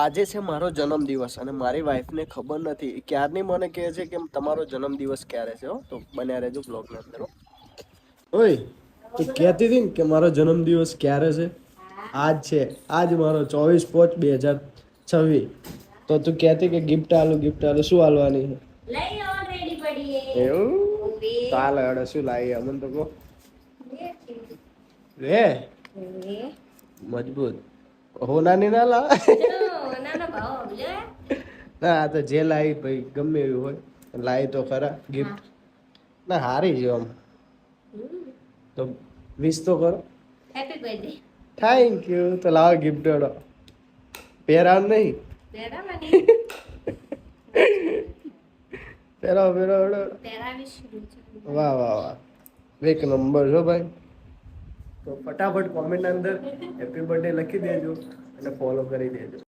આજે છે મારો જન્મદિવસ અને મારી વાઈફને ખબર નથી ક્યારની મને કહે છે કે તમારો જન્મદિવસ ક્યારે છે. હો તો બન્યા રહેજો બ્લોગની અંદર. હો. ઓય તું કહેતી હતી ને કે મારો જન્મદિવસ ક્યારે છે? આજ છે. આજ મારો 24/5/2026. તો તું કહેતી કે ગિફ્ટ આલું શું આલવાની છે? લઈ ઓલરેડી પડી એવું ઓવે ચાલે હડે શું લાવી અમને તો કહો. રે મજબૂત હોનાની ના લાવે. નાનો ભાવ લે ના આ તો જે લાવી ભાઈ ગમે એવી હોય લાવી તો ખરા ગિફ્ટ. ના હારી છે આમ તો વિશ તો કરો. Happy birthday. Thank you. તો લાવો ગિફ્ટ હડો પહેરાવ નહીં. પહેરાવાની પહેરાવો હડો. પહેરાવીશ. વાહ વાહ વાહ એક નંબર છો ભાઈ. તો ફટાફટ કોમેન્ટ અંદર હેપી બર્થડે લખી દેજો અને ફોલો કરી દેજો.